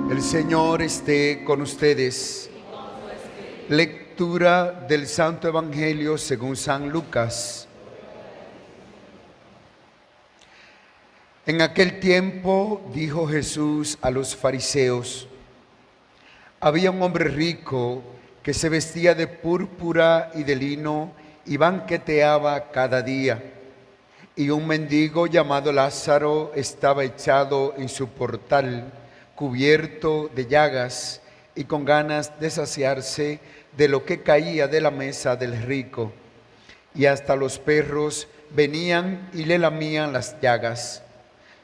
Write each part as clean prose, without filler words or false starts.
El Señor esté con ustedes. Lectura del Santo Evangelio según San Lucas. En aquel tiempo dijo Jesús a los fariseos: había un hombre rico que se vestía de púrpura y de lino y banqueteaba cada día. Y un mendigo llamado Lázaro estaba echado en su portal, cubierto de llagas y con ganas de saciarse de lo que caía de la mesa del rico. Y hasta los perros venían y le lamían las llagas.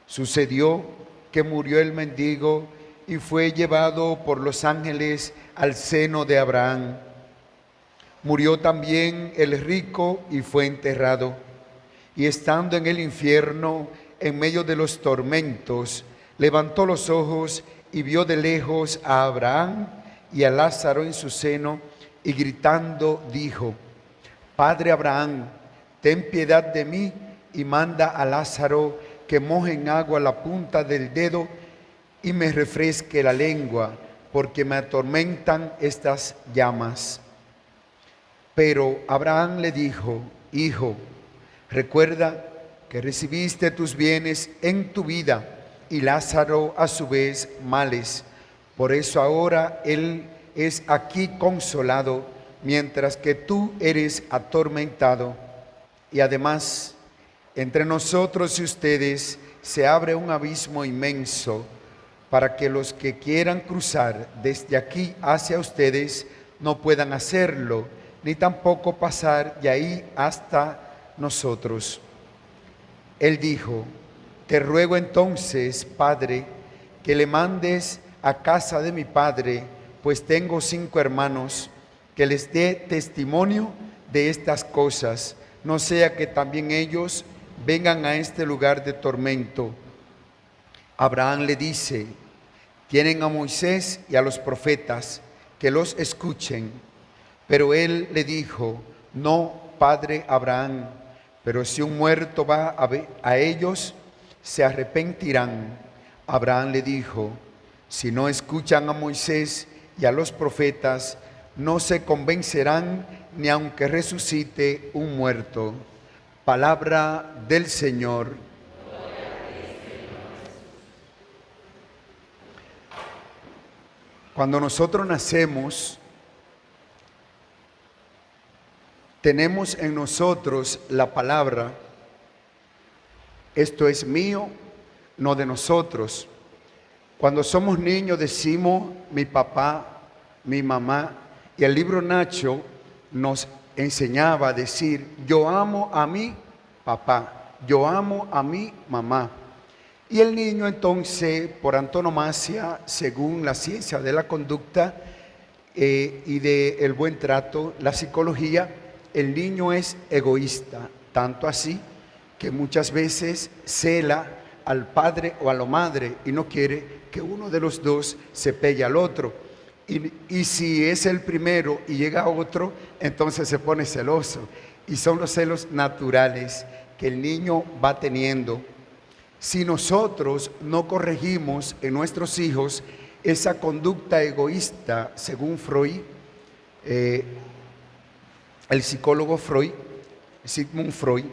Sucedió que murió el mendigo y fue llevado por los ángeles al seno de Abraham. Murió también el rico y fue enterrado. Y estando en el infierno, en medio de los tormentos, levantó los ojos y vio de lejos a Abraham y a Lázaro en su seno, y gritando dijo: Padre Abraham, ten piedad de mí y manda a Lázaro que moje en agua la punta del dedo y me refresque la lengua, porque me atormentan estas llamas. Pero Abraham le dijo: Hijo, recuerda que recibiste tus bienes en tu vida y Lázaro a su vez males. Por eso ahora él es aquí consolado, mientras que tú eres atormentado. Y además, entre nosotros y ustedes se abre un abismo inmenso, para que los que quieran cruzar desde aquí hacia ustedes no puedan hacerlo, ni tampoco pasar de ahí hasta nosotros. Él dijo: te ruego entonces, Padre, que le mandes a casa de mi padre, pues tengo 5 hermanos, que les dé testimonio de estas cosas, no sea que también ellos vengan a este lugar de tormento. Abraham le dice: tienen a Moisés y a los profetas, que los escuchen. Pero él le dijo: no, padre Abraham, pero si un muerto va a ellos, se arrepentirán. Abraham le dijo: si no escuchan a Moisés y a los profetas, no se convencerán ni aunque resucite un muerto. Palabra del Señor. Cuando nosotros nacemos, tenemos en nosotros la palabra: esto es mío, no de nosotros. Cuando somos niños decimos mi papá, mi mamá, y el libro Nacho nos enseñaba a decir: yo amo a mi papá, yo amo a mi mamá. Y el niño entonces, por antonomasia, según la ciencia de la conducta y del buen trato, la psicología, el niño es egoísta, tanto así que muchas veces cela al padre o a la madre y no quiere que uno de los dos se pegue al otro. Y si es el primero y llega otro, entonces se pone celoso. Y son los celos naturales que el niño va teniendo. Si nosotros no corregimos en nuestros hijos esa conducta egoísta, según Freud, el psicólogo Freud, Sigmund Freud,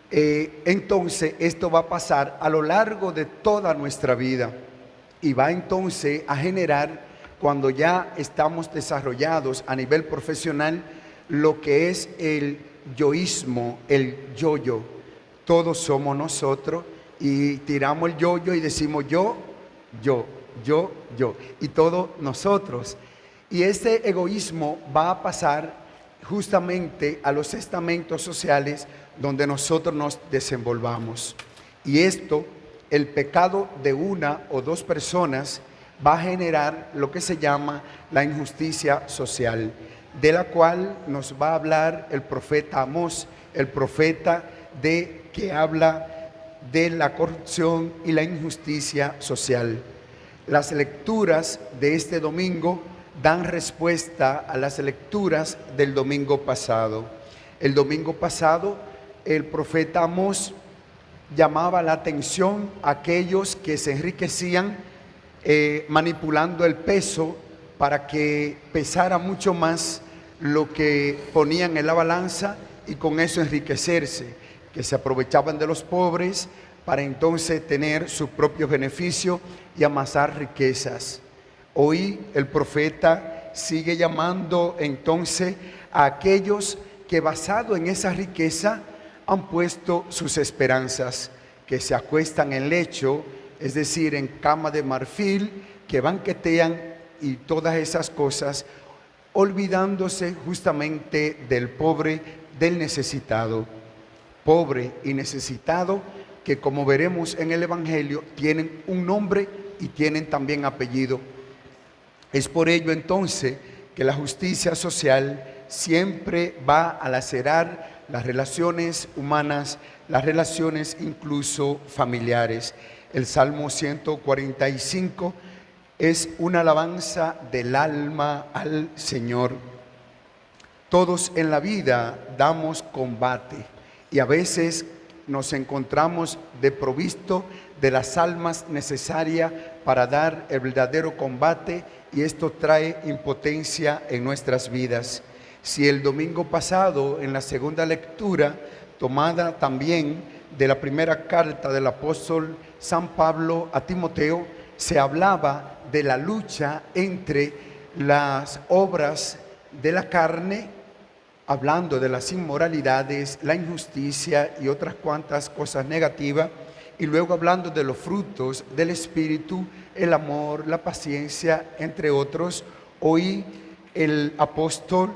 entonces esto va a pasar a lo largo de toda nuestra vida y va entonces a generar, cuando ya estamos desarrollados a nivel profesional, lo que es el yoísmo, el yo-yo. Todos somos nosotros y tiramos el yo-yo y decimos yo, y todos nosotros. Y este egoísmo va a pasar justamente a los estamentos sociales donde nosotros nos desenvolvamos. Y esto, el pecado de una o dos personas, va a generar lo que se llama la injusticia social, de la cual nos va a hablar el profeta Amós, el profeta que habla de la corrupción y la injusticia social. Las lecturas de este domingo dan respuesta a las lecturas del domingo pasado. El domingo pasado, el profeta Amós llamaba la atención a aquellos que se enriquecían manipulando el peso para que pesara mucho más lo que ponían en la balanza y con eso enriquecerse, que se aprovechaban de los pobres para entonces tener su propio beneficio y amasar riquezas. Hoy el profeta sigue llamando entonces a aquellos que basado en esa riqueza han puesto sus esperanzas, que se acuestan en lecho, es decir, en cama de marfil, que banquetean y todas esas cosas, olvidándose justamente del pobre, del necesitado. Pobre y necesitado que, como veremos en el Evangelio, tienen un nombre y tienen también apellido. Es por ello entonces que la justicia social siempre va a lacerar las relaciones humanas, las relaciones incluso familiares. El Salmo 145 es una alabanza del alma al Señor. Todos en la vida damos combate y a veces nos encontramos desprovistos de las almas necesarias para dar el verdadero combate, y esto trae impotencia en nuestras vidas. Si el domingo pasado, en la segunda lectura, tomada también de la primera carta del apóstol San Pablo a Timoteo, se hablaba de la lucha entre las obras de la carne, hablando de las inmoralidades, la injusticia y otras cuantas cosas negativas, y luego hablando de los frutos del Espíritu, el amor, la paciencia, entre otros. Hoy el apóstol,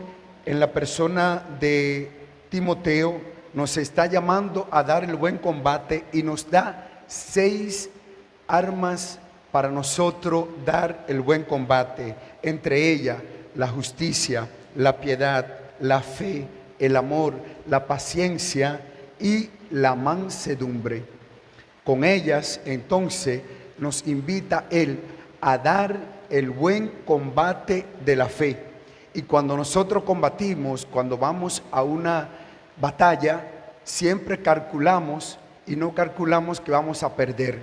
en la persona de Timoteo, nos está llamando a dar el buen combate y nos da 6 armas para nosotros dar el buen combate. Entre ellas, la justicia, la piedad, la fe, el amor, la paciencia y la mansedumbre. Con ellas, entonces, nos invita Él a dar el buen combate de la fe. Y cuando nosotros combatimos, cuando vamos a una batalla, siempre calculamos y no calculamos que vamos a perder,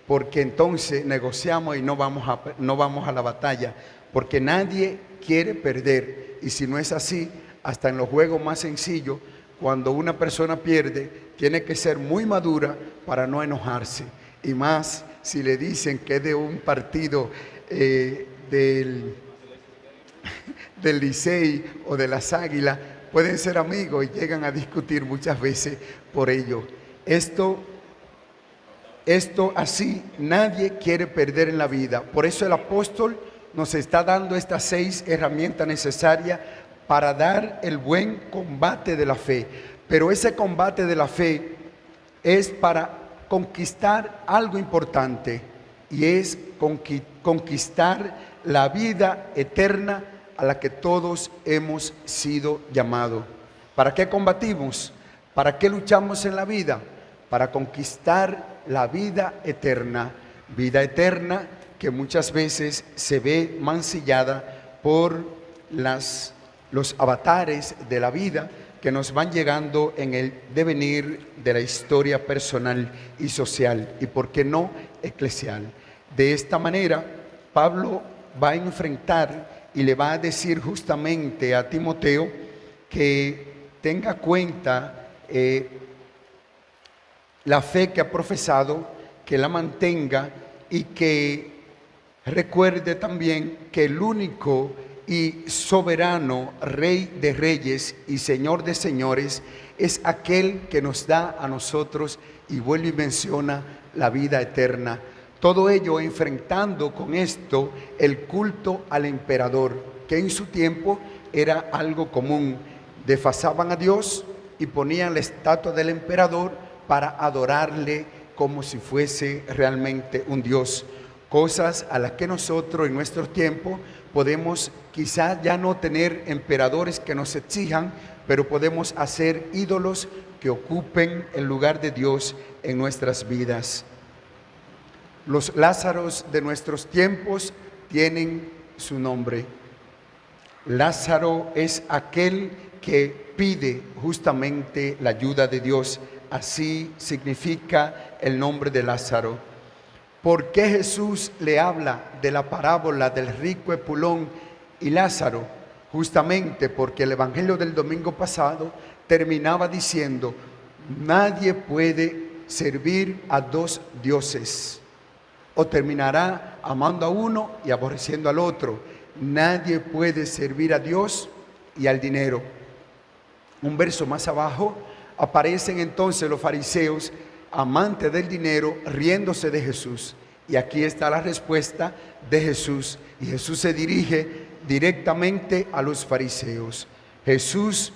porque entonces negociamos y no vamos a la batalla, porque nadie quiere perder. Y si no es así, hasta en los juegos más sencillos, cuando una persona pierde, tiene que ser muy madura para no enojarse. Y más si le dicen que es de un partido del Licey o de las Águilas, pueden ser amigos y llegan a discutir muchas veces por ello. Esto así, nadie quiere perder en la vida. Por eso el apóstol nos está dando estas 6 herramientas necesarias para dar el buen combate de la fe. Pero ese combate de la fe es para conquistar algo importante, y es conquistar la vida eterna a la que todos hemos sido llamados. ¿Para qué combatimos? ¿Para qué luchamos en la vida? Para conquistar la vida eterna que muchas veces se ve mancillada por los avatares de la vida que nos van llegando en el devenir de la historia personal y social, y por qué no eclesial. De esta manera, Pablo va a enfrentar y le va a decir justamente a Timoteo que tenga cuenta la fe que ha profesado, que la mantenga, y que recuerde también que el único y soberano Rey de Reyes y Señor de Señores es aquel que nos da a nosotros, y vuelve y menciona, la vida eterna. Todo ello enfrentando con esto el culto al emperador, que en su tiempo era algo común. Desfasaban a Dios y ponían la estatua del emperador para adorarle como si fuese realmente un Dios. Cosas a las que nosotros en nuestros tiempos podemos quizás ya no tener emperadores que nos exijan, pero podemos hacer ídolos que ocupen el lugar de Dios en nuestras vidas. Los Lázaros de nuestros tiempos tienen su nombre. Lázaro es aquel que pide justamente la ayuda de Dios. Así significa el nombre de Lázaro. ¿Por qué Jesús le habla de la parábola del rico Epulón y Lázaro? Justamente porque el Evangelio del domingo pasado terminaba diciendo: nadie puede servir a dos dioses, o terminará amando a uno y aborreciendo al otro. Nadie puede servir a Dios y al dinero. Un verso más abajo aparecen entonces los fariseos, amantes del dinero, riéndose de Jesús. Y aquí está la respuesta de Jesús. Y Jesús se dirige directamente a los fariseos. Jesús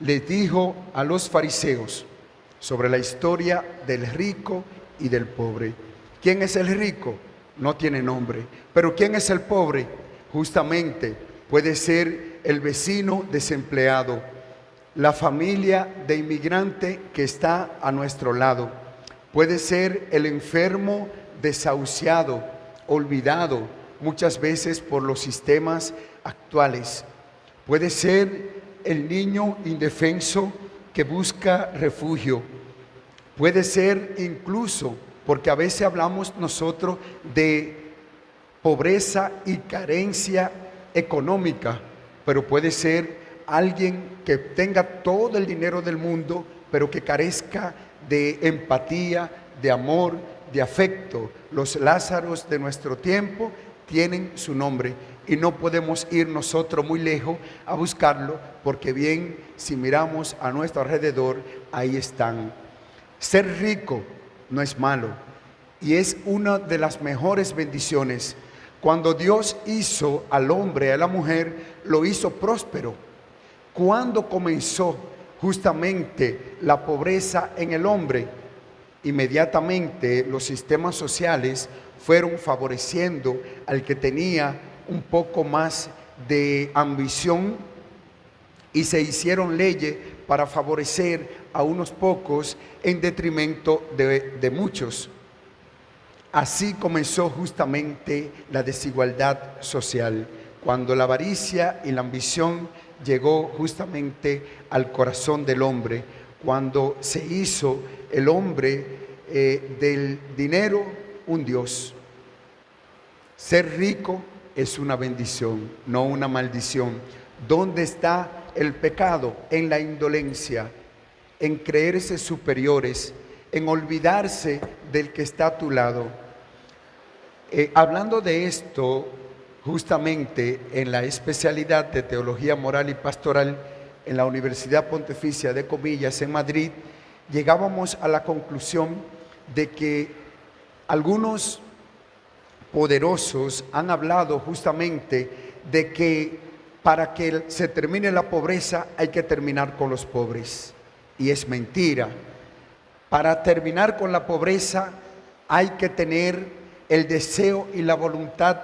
les dijo a los fariseos sobre la historia del rico y del pobre. ¿Quién es el rico? No tiene nombre. Pero ¿quién es el pobre? Justamente puede ser el vecino desempleado, la familia de inmigrante que está a nuestro lado. Puede ser el enfermo desahuciado, olvidado muchas veces por los sistemas actuales. Puede ser el niño indefenso que busca refugio. Puede ser incluso, porque a veces hablamos nosotros de pobreza y carencia económica, pero puede ser alguien que tenga todo el dinero del mundo, pero que carezca de empatía, de amor, de afecto. Los Lázaros de nuestro tiempo tienen su nombre y no podemos ir nosotros muy lejos a buscarlo, porque bien, si miramos a nuestro alrededor, ahí están. Ser rico no es malo y es una de las mejores bendiciones. Cuando Dios hizo al hombre y a la mujer, lo hizo próspero. ¿Cuándo comenzó justamente la pobreza en el hombre? Inmediatamente los sistemas sociales fueron favoreciendo al que tenía un poco más de ambición y se hicieron leyes para favorecer a unos pocos en detrimento de muchos. Así comenzó justamente la desigualdad social, cuando la avaricia y la ambición llegó justamente al corazón del hombre, cuando se hizo el hombre del dinero un dios. Ser rico es una bendición, no una maldición. ¿Dónde está el pecado? En la indolencia, en creerse superiores, en olvidarse del que está a tu lado. Hablando de esto, justamente en la especialidad de Teología Moral y Pastoral en la Universidad Pontificia de Comillas en Madrid, llegábamos a la conclusión de que algunos poderosos han hablado justamente de que para que se termine la pobreza hay que terminar con los pobres. Y es mentira. Para terminar con la pobreza hay que tener el deseo y la voluntad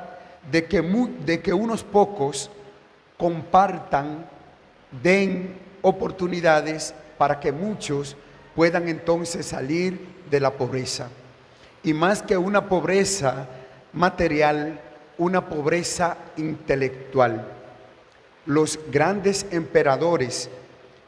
de que unos pocos compartan, den oportunidades para que muchos puedan entonces salir de la pobreza. Y más que una pobreza material, una pobreza intelectual. Los grandes emperadores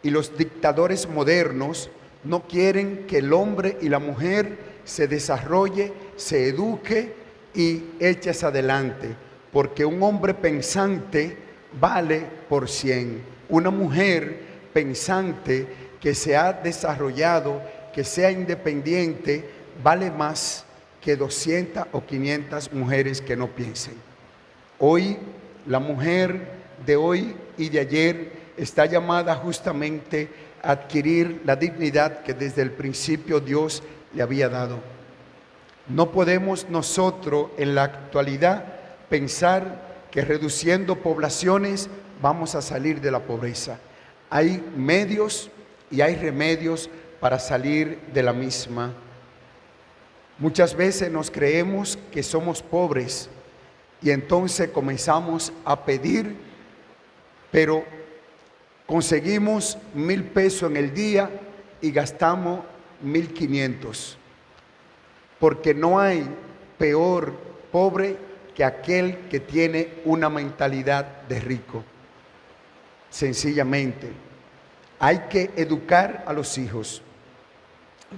y los dictadores modernos no quieren que el hombre y la mujer se desarrolle, se eduque y eches adelante, porque un hombre pensante vale por 100. Una mujer pensante que se ha desarrollado, que sea independiente, vale más que 200 o 500 mujeres que no piensen. Hoy, la mujer de hoy y de ayer está llamada justamente a adquirir la dignidad que desde el principio Dios le había dado. No podemos nosotros en la actualidad pensar que reduciendo poblaciones vamos a salir de la pobreza. Hay medios y hay remedios para salir de la misma. Muchas veces nos creemos que somos pobres y entonces comenzamos a pedir, pero conseguimos 1,000 pesos en el día y gastamos 1,500. Porque no hay peor pobre que aquel que tiene una mentalidad de rico. Sencillamente, hay que educar a los hijos.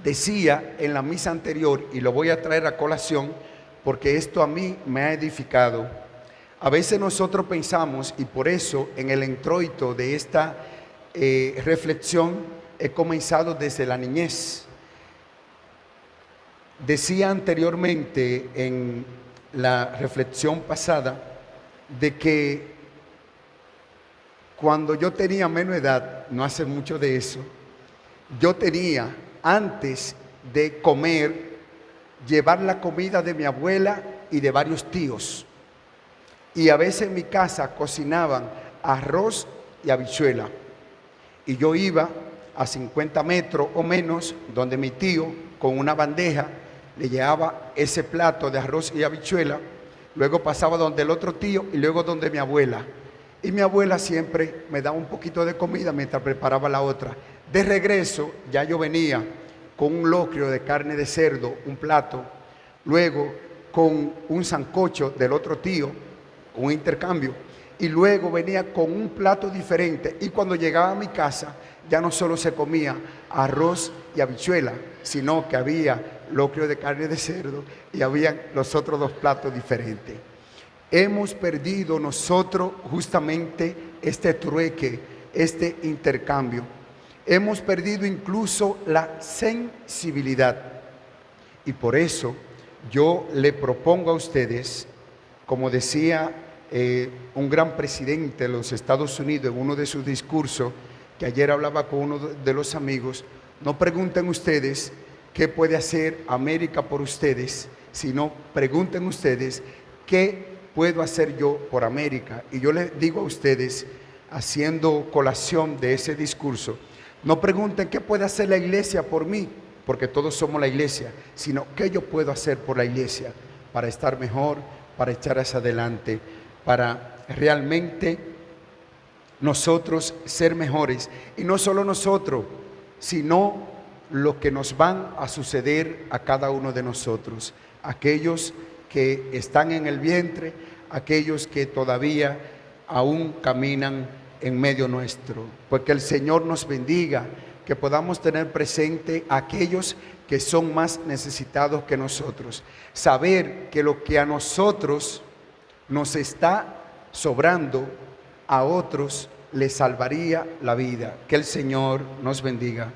Decía en la misa anterior, y lo voy a traer a colación, porque esto a mí me ha edificado. A veces nosotros pensamos, y por eso en el introito de esta reflexión he comenzado desde la niñez. Decía anteriormente en la reflexión pasada de que cuando yo tenía menos edad, no hace mucho de eso, yo tenía, antes de comer, llevar la comida de mi abuela y de varios tíos. Y a veces en mi casa cocinaban arroz y habichuela. Y yo iba a 50 metros o menos, donde mi tío, con una bandeja, le llevaba ese plato de arroz y habichuela. Luego pasaba donde el otro tío y luego donde mi abuela. Y mi abuela siempre me daba un poquito de comida mientras preparaba la otra. De regreso, ya yo venía con un locrio de carne de cerdo, un plato. Luego con un sancocho del otro tío, un intercambio. Y luego venía con un plato diferente. Y cuando llegaba a mi casa, ya no solo se comía arroz y habichuela, sino que había locrio de carne de cerdo y habían los otros dos platos diferentes. Hemos perdido nosotros justamente este trueque, este intercambio. Hemos perdido incluso la sensibilidad. Y por eso yo le propongo a ustedes, como decía un gran presidente de los Estados Unidos en uno de sus discursos, que ayer hablaba con uno de los amigos, no pregunten ustedes qué puede hacer América por ustedes, sino pregunten ustedes qué puedo hacer yo por América. Y yo les digo a ustedes, haciendo colación de ese discurso, no pregunten qué puede hacer la iglesia por mí, porque todos somos la iglesia, sino qué yo puedo hacer por la iglesia para estar mejor, para echar hacia adelante, para realmente nosotros ser mejores. Y no solo nosotros, sino lo que nos van a suceder a cada uno de nosotros, aquellos que están en el vientre, aquellos que todavía aún caminan en medio nuestro. Pues que el Señor nos bendiga, que podamos tener presente a aquellos que son más necesitados que nosotros. Saber que lo que a nosotros nos está sobrando, a otros les salvaría la vida. Que el Señor nos bendiga.